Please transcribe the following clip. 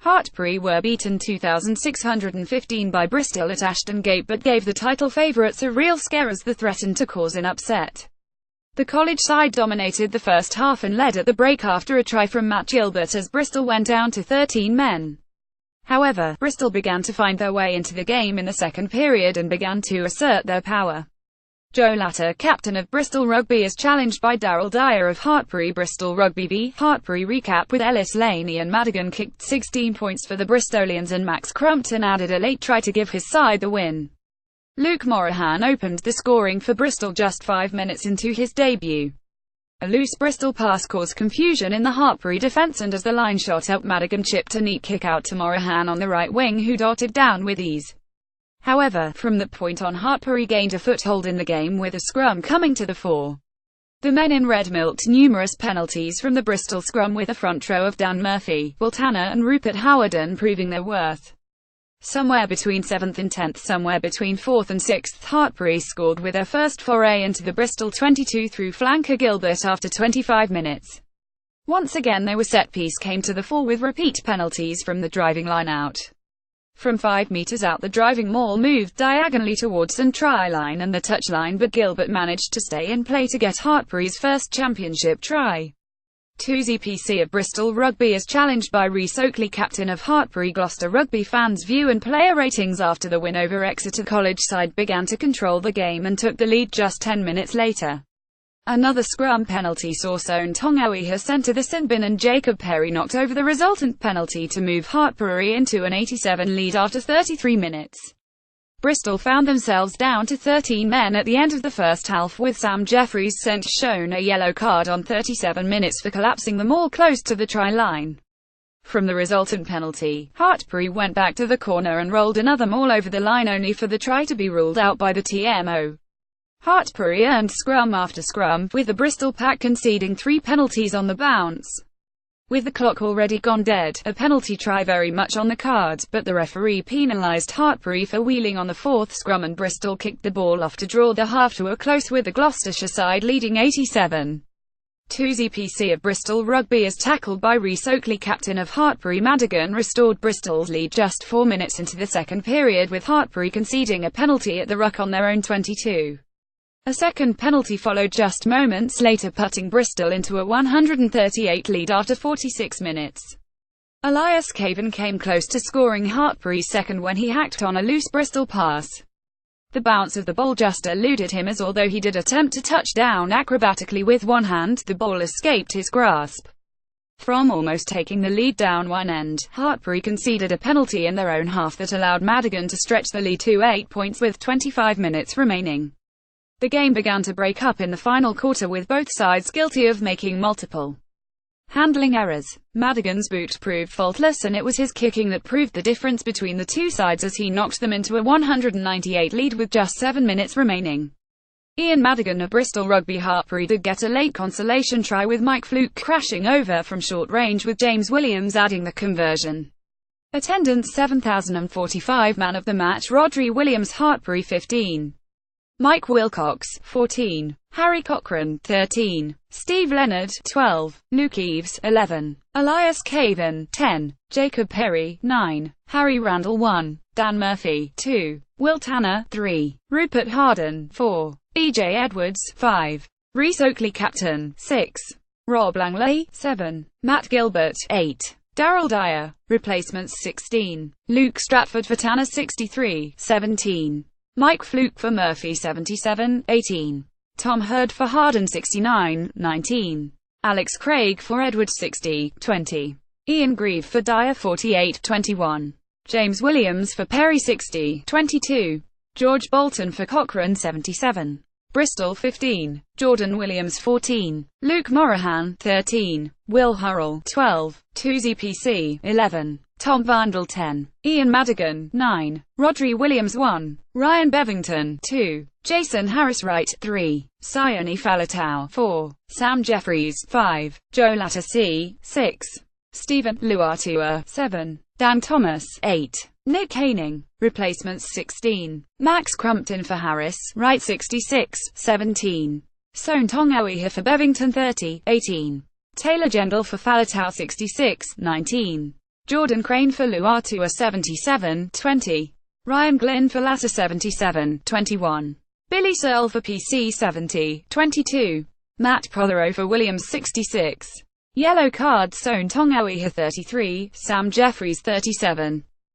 Hartpury were beaten 2,615 by Bristol at Ashton Gate but gave the title favourites a real scare as they threatened to cause an upset. The college side dominated the first half and led at the break after a try from Matt Gilbert as Bristol went down to 13 men. However, Bristol began to find their way into the game in the second period and began to assert their power. Joe Latter, captain of Bristol Rugby, is challenged by Daryl Dyer of Hartpury. Bristol Rugby v Hartpury recap with Ellis Lane. Ian Madigan kicked 16 points for the Bristolians and Max Crumpton added a late try to give his side the win. Luke Morahan opened the scoring for Bristol just 5 minutes into his debut. A loose Bristol pass caused confusion in the Hartpury defence, and as the line shot up, Madigan chipped a neat kick out to Morahan on the right wing, who darted down with ease. However, from that point on, Hartpury gained a foothold in the game with a scrum coming to the fore. The men in red milked numerous penalties from the Bristol scrum, with a front row of Dan Murphy, Will Tanner and Rupert Howardon proving their worth. Somewhere between 7th and 10th, somewhere between 4th and 6th, Hartpury scored with their first foray into the Bristol 22 through flanker Gilbert after 25 minutes. Once again their set piece came to the fore with repeat penalties from the driving line out. From 5 metres out, the driving maul moved diagonally towards the try line and the touchline, but Gilbert managed to stay in play to get Hartpury's first championship try. 2Z PC of Bristol Rugby is challenged by Rhys Oakley, captain of Hartpury. Gloucester Rugby fans' view and player ratings after the win over Exeter College side began to control the game and took the lead just 10 minutes later. Another scrum penalty saw Sohn Tongoiha sent to the sin bin, and Jacob Perry knocked over the resultant penalty to move Hartpury into an 87 lead after 33 minutes. Bristol found themselves down to 13 men at the end of the first half, with Sam Jeffries sent shown a yellow card on 37 minutes for collapsing the maul close to the try line. From the resultant penalty, Hartpury went back to the corner and rolled another maul over the line, only for the try to be ruled out by the TMO. Hartpury earned scrum after scrum, with the Bristol pack conceding 3 penalties on the bounce. With the clock already gone dead, a penalty try very much on the cards, but the referee penalised Hartpury for wheeling on the 4th scrum, and Bristol kicked the ball off to draw the half to a close, with the Gloucestershire side leading 87. 2Z PC of Bristol Rugby is tackled by Rhys Oakley, captain of Hartpury. Madigan restored Bristol's lead just 4 minutes into the second period, with Hartpury conceding a penalty at the ruck on their own 22. A second penalty followed just moments later, putting Bristol into a 138 lead after 46 minutes. Elias Caven came close to scoring Hartpury's second when he hacked on a loose Bristol pass. The bounce of the ball just eluded him, as although he did attempt to touch down acrobatically with one hand, the ball escaped his grasp. From almost taking the lead down one end, Hartpury conceded a penalty in their own half that allowed Madigan to stretch the lead to 8 points with 25 minutes remaining. The game began to break up in the final quarter, with both sides guilty of making multiple handling errors. Madigan's boot proved faultless, and it was his kicking that proved the difference between the two sides as he knocked them into a 198 lead with just 7 minutes remaining. Ian Madigan of Bristol Rugby Hartpury did get a late consolation try, with Mike Fluke crashing over from short range, with James Williams adding the conversion. Attendance 7,045. Man of the match Rhodri Williams, Hartpury 15. Mike Wilcox, 14. Harry Cochrane, 13. Steve Leonard, 12. Luke Eves, 11. Elias Caven, 10. Jacob Perry, 9. Harry Randall, 1. Dan Murphy, 2. Will Tanner, 3. Rupert Howardon, 4. BJ Edwards, 5. Rhys Oakley captain, 6. Rob Langley, 7. Matt Gilbert, 8. Daryl Dyer, replacements 16. Luke Stratford for Tanner 63, 17. Mike Fluke for Murphy 77, 18. Tom Hurd for Hardin 69, 19. Alex Craig for Edwards 60, 20. Ian Grieve for Dyer 48, 21. James Williams for Perry 60, 22. George Bolton for Cochrane 77. Bristol 15. Jordan Williams 14. Luke Morahan 13. Will Hurrell 12. 2ZPC 11. Tom Vandal 10. Ian Madigan 9. Rhodri Williams 1. Ryan Bevington 2. Jason Harris Wright 3. Sione Falatau 4. Sam Jeffries 5. Joe Latter 6. Stephen Luatua 7. Dan Thomas 8. Nick Haining, replacements 16. Max Crumpton for Harris Wright 66, 17. Sohn Tongoiha for Bevington 30, 18. Taylor Gendel for Falatau 66, 19. Jordan Crane for Luatua 77-20. Ryan Glynn for Lassa 77-21. Billy Searle for PC 70-22. Matt Prothero for Williams 66. Yellow card Sohn Tongawiha 33, Sam Jeffries 37.